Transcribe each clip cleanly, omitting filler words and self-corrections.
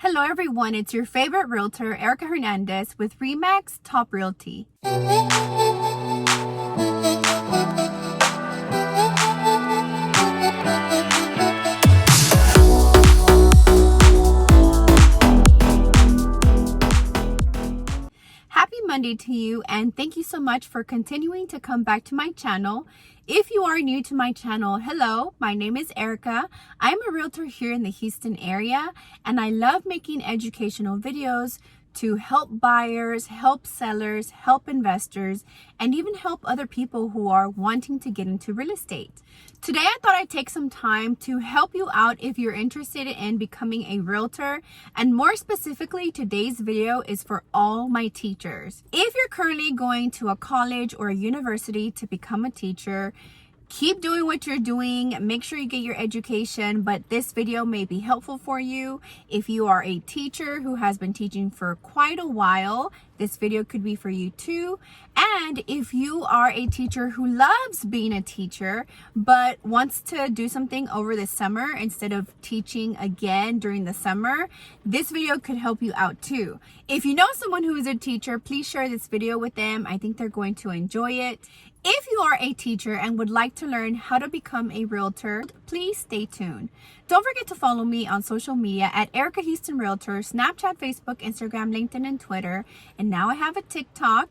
Hello everyone, it's your favorite realtor, Erica Hernandez with RE/MAX Top Realty. Happy Monday to you, and thank you so much for continuing to come back to my channel. If you are new to my channel, hello, my name is Erica. I'm a realtor here in the Houston area, and I love making educational videos to help buyers, help sellers, help investors, and even help other people who are wanting to get into real estate. Today, I thought I'd take some time to help you out if you're interested in becoming a realtor. And more specifically, today's video is for all my teachers. If you're currently going to a college or a university to become a teacher, keep doing what you're doing. Make sure you get your education, but this video may be helpful for you. If you are a teacher who has been teaching for quite a while, this video could be for you too. And if you are a teacher who loves being a teacher, but wants to do something over the summer instead of teaching again during the summer, this video could help you out too. If you know someone who is a teacher, please share this video with them. I think they're going to enjoy it. If you are a teacher and would like to learn how to become a realtor, please stay tuned. Don't forget to follow me on social media at erikahoustonrealtor, Snapchat, Facebook, Instagram, LinkedIn, and Twitter. And now I have a TikTok.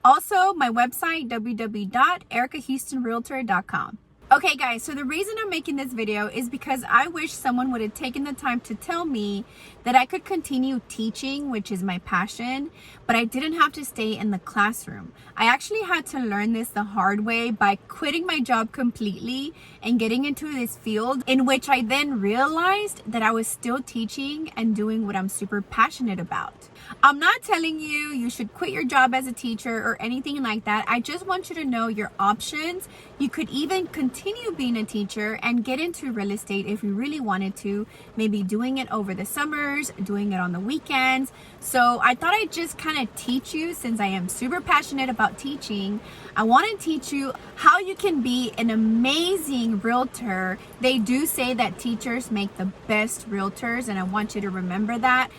Also, my website, www.erikahoustonrealtor.com. Okay guys, so the reason I'm making this video is because I wish someone would have taken the time to tell me that I could continue teaching, which is my passion, but I didn't have to stay in the classroom. I actually had to learn this the hard way by quitting my job completely and getting into this field, in which I then realized that I was still teaching and doing what I'm super passionate about. I'm not telling you should quit your job as a teacher or anything like that. I just want you to know your options. You could even continue being a teacher and get into real estate if you really wanted to, maybe doing it over the summers, doing it on the weekends. So I thought I'd just kind of teach you, since I am super passionate about teaching. I want to teach you how you can be an amazing realtor. They do say that teachers make the best realtors, and I want you to remember that.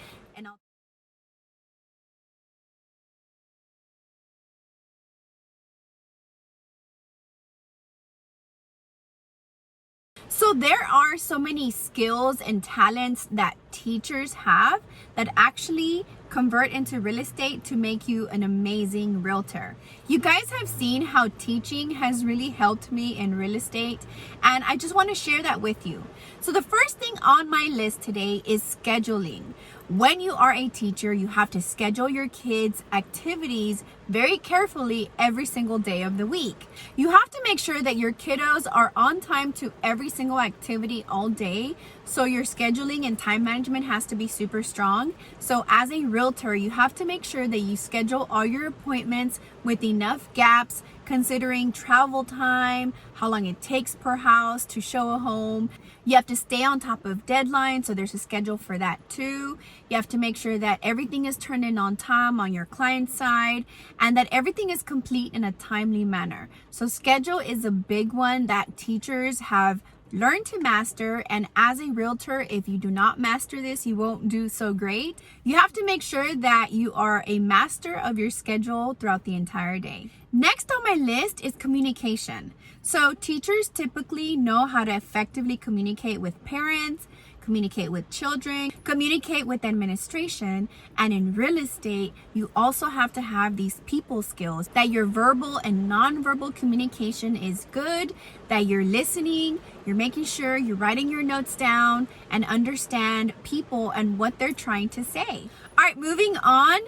So there are so many skills and talents that teachers have that actually convert into real estate to make you an amazing realtor. You guys have seen how teaching has really helped me in real estate, and I just want to share that with you. So the first thing on my list today is scheduling. When you are a teacher, you have to schedule your kids' activities very carefully every single day of the week. You have to make sure that your kiddos are on time to every single activity all day. So your scheduling and time management has to be super strong. So as a realtor, you have to make sure that you schedule all your appointments with enough gaps, considering travel time, how long it takes per house to show a home. You have to stay on top of deadlines, so there's a schedule for that too. You have to make sure that everything is turned in on time on your client side, and that everything is complete in a timely manner. So schedule is a big one that teachers have learned to master, and as a realtor, if you do not master this, you won't do so great. You have to make sure that you are a master of your schedule throughout the entire day. Next on my list is communication. So teachers typically know how to effectively communicate with parents, communicate with children, communicate with administration, and in real estate, you also have to have these people skills, that your verbal and nonverbal communication is good, that you're listening, you're making sure you're writing your notes down and understand people and what they're trying to say. All right, moving on.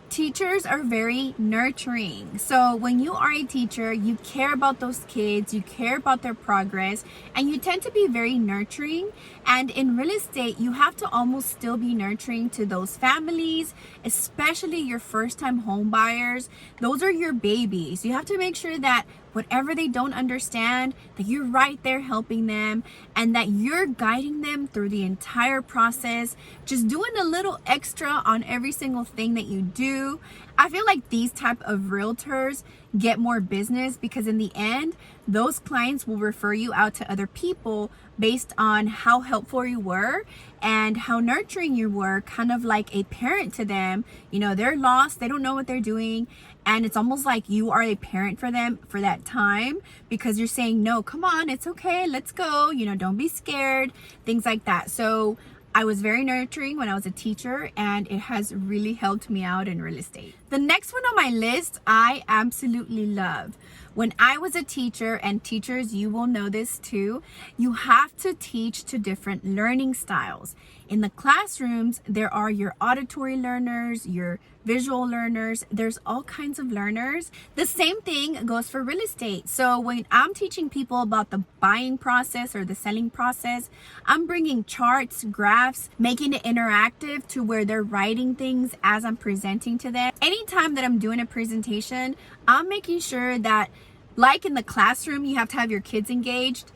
Teachers are very nurturing. So when you are a teacher, you care about those kids, you care about their progress, and you tend to be very nurturing. And in real estate, you have to almost still be nurturing to those families, especially your first-time home buyers. Those are your babies. You have to make sure that whatever they don't understand, that you're right there helping them, and that you're guiding them through the entire process, just doing a little extra on every single thing that you do. I feel like these type of realtors get more business, because in the end, those clients will refer you out to other people based on how helpful you were and how nurturing you were, kind of like a parent to them. You know, they're lost, they don't know what they're doing, and it's almost like you are a parent for them for that time, because you're saying, no, come on, it's okay, let's go, you know, don't be scared, things like that. So I was very nurturing when I was a teacher, and it has really helped me out in real estate. The next one on my list, I absolutely love. When I was a teacher, and teachers, you will know this too, you have to teach to different learning styles. In the classrooms, there are your auditory learners, your visual learners, there's all kinds of learners. The same thing goes for real estate. So when I'm teaching people about the buying process or the selling process, I'm bringing charts, graphs, making it interactive to where they're writing things as I'm presenting to them. Anytime that I'm doing a presentation, I'm making sure that, like in the classroom, you have to have your kids engaged.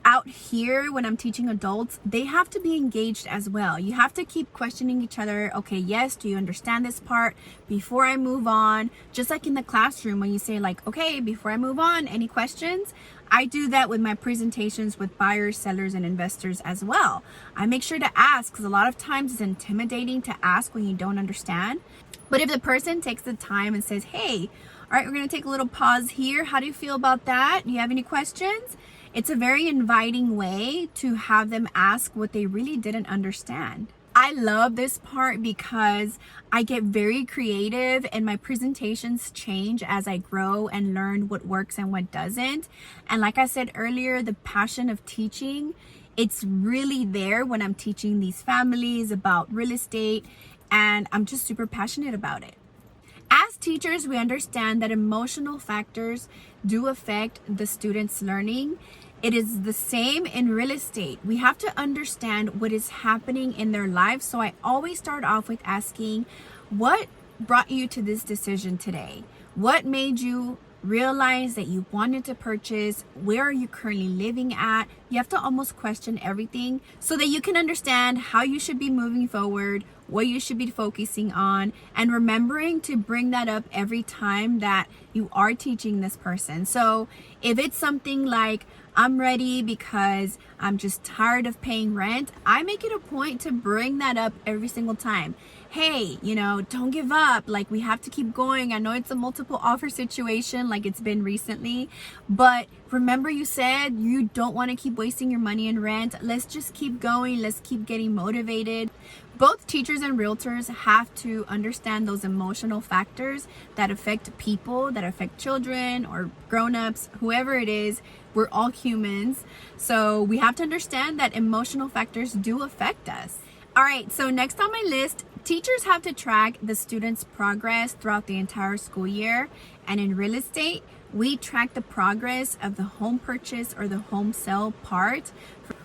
Out here, when I'm teaching adults, they have to be engaged as well. You have to keep questioning each other. Okay, yes, do you understand this part before I move on? Just like in the classroom, when you say like, okay, before I move on, any questions? I do that with my presentations with buyers, sellers, and investors as well. I make sure to ask, because a lot of times it's intimidating to ask when you don't understand. But if the person takes the time and says, hey, all right, we're going to take a little pause here. How do you feel about that? Do you have any questions? It's a very inviting way to have them ask what they really didn't understand. I love this part because I get very creative and my presentations change as I grow and learn what works and what doesn't. And like I said earlier, the passion of teaching, it's really there when I'm teaching these families about real estate, and I'm just super passionate about it. As teachers, we understand that emotional factors do affect the students' learning. It is the same in real estate. We have to understand what is happening in their lives. So I always start off with asking, what brought you to this decision today? What made you realize that you wanted to purchase? Where are you currently living at? You have to almost question everything so that you can understand how you should be moving forward, what you should be focusing on, and remembering to bring that up every time that you are teaching this person. So if it's something like, I'm ready because I'm just tired of paying rent, I make it a point to bring that up every single time. Hey, you know, don't give up. Like, we have to keep going. I know it's a multiple offer situation like it's been recently, but remember you said you don't want to keep wasting your money in rent. Let's just keep going. Let's keep getting motivated. Both teachers and realtors have to understand those emotional factors that affect people, that affect children or grown-ups, whoever it is. We're all humans. So we have to understand that emotional factors do affect us. All right, so next on my list, teachers have to track the students' progress throughout the entire school year. And in real estate, we track the progress of the home purchase or the home sale part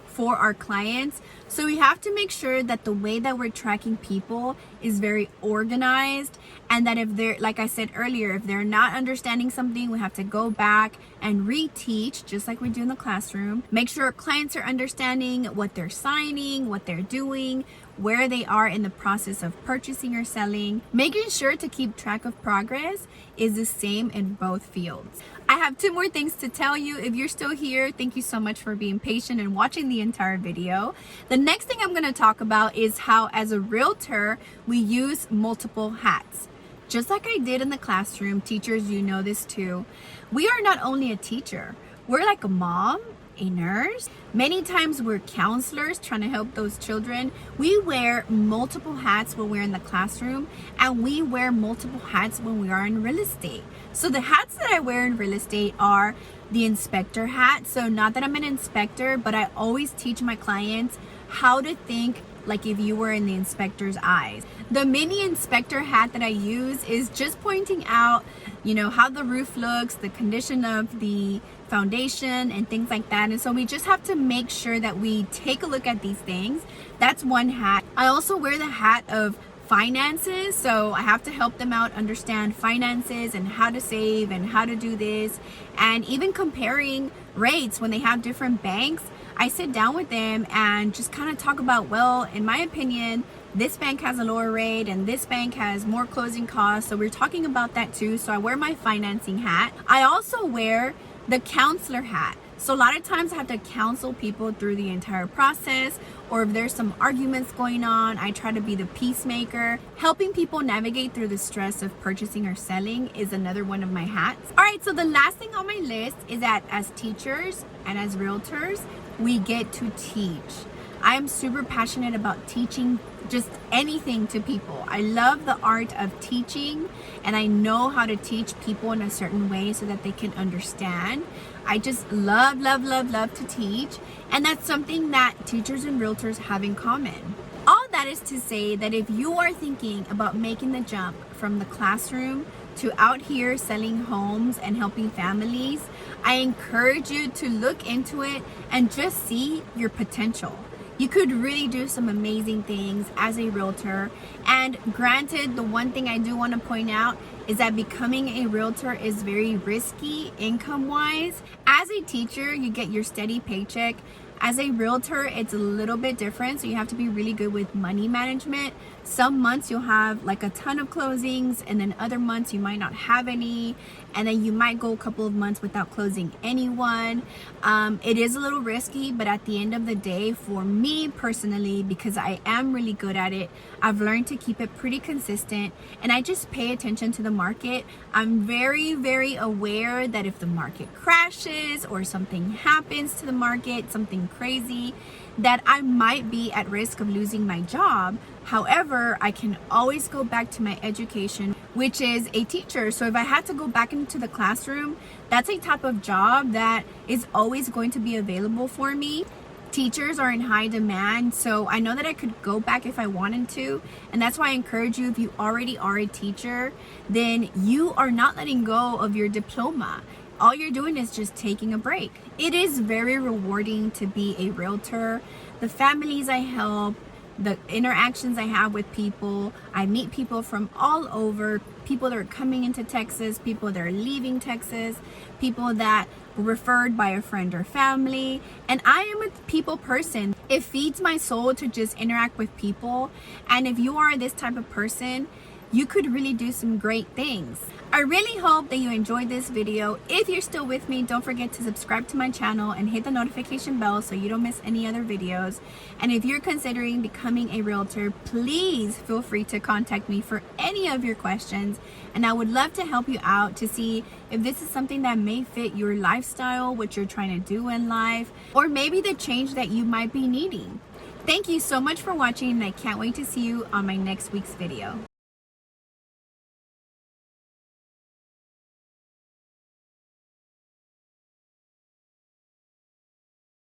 for our clients. So we have to make sure that the way that we're tracking people is very organized, and that if they're, like I said earlier, if they're not understanding something, we have to go back and reteach, just like we do in the classroom. Make sure our clients are understanding what they're signing, what they're doing, where they are in the process of purchasing or selling. Making sure to keep track of progress is the same in both fields. I have 2 more things to tell you. If you're still here, thank you so much for being patient and watching the entire video. The next thing I'm going to talk about is how, as a realtor, we use multiple hats. Just like I did in the classroom, teachers, you know this too. We are not only a teacher, we're like a mom, a nurse. Many times we're counselors trying to help those children. We wear multiple hats when we're in the classroom, and we wear multiple hats when we are in real estate. So the hats that I wear in real estate are the inspector hat. So not that I'm an inspector, but I always teach my clients how to think like if you were in the inspector's eyes. The mini inspector hat that I use is just pointing out, you know, how the roof looks, the condition of the foundation and things like that. And so we just have to make sure that we take a look at these things. That's one hat. I also wear the hat of finances, so I have to help them out understand finances and how to save and how to do this, and even comparing rates when they have different banks. I sit down with them and just kind of talk about, well, in my opinion, this bank has a lower rate and this bank has more closing costs. So we're talking about that too. So I wear my financing hat. I also wear the counselor hat. So a lot of times I have to counsel people through the entire process, or if there's some arguments going on, I try to be the peacemaker. Helping people navigate through the stress of purchasing or selling is another one of my hats. All right, so the last thing on my list is that as teachers and as realtors, we get to teach. I am super passionate about teaching just anything to people. I love the art of teaching, and I know how to teach people in a certain way so that they can understand. I just love to teach, and that's something that teachers and realtors have in common. All that is to say that if you are thinking about making the jump from the classroom to out here selling homes and helping families, I encourage you to look into it and just see your potential. You could really do some amazing things as a realtor. And granted, the one thing I do want to point out is that becoming a realtor is very risky income-wise. As a teacher, you get your steady paycheck. As a realtor, it's a little bit different, so you have to be really good with money management. Some months you'll have like a ton of closings, and then other months you might not have any, and then you might go a couple of months without closing anyone. It is a little risky, but at the end of the day, for me personally, because I am really good at it, I've learned to keep it pretty consistent, and I just pay attention to the market. I'm very aware that if the market crashes or something happens to the market, something crazy, that I might be at risk of losing my job. However, I can always go back to my education, which is a teacher. So if I had to go back into the classroom, that's a type of job that is always going to be available for me. Teachers are in high demand, so I know that I could go back if I wanted to, and that's why I encourage you, if you already are a teacher, then you are not letting go of your diploma. All you're doing is just taking a break. It is very rewarding to be a realtor. The families I help, the interactions I have with people, I meet people from all over, people that are coming into Texas, people that are leaving Texas, people that were referred by a friend or family, and I am a people person. It feeds my soul to just interact with people, and if you are this type of person, you could really do some great things. I really hope that you enjoyed this video. If you're still with me, don't forget to subscribe to my channel and hit the notification bell so you don't miss any other videos. And if you're considering becoming a realtor, please feel free to contact me for any of your questions. And I would love to help you out to see if this is something that may fit your lifestyle, what you're trying to do in life, or maybe the change that you might be needing. Thank you so much for watching, and I can't wait to see you on my next week's video.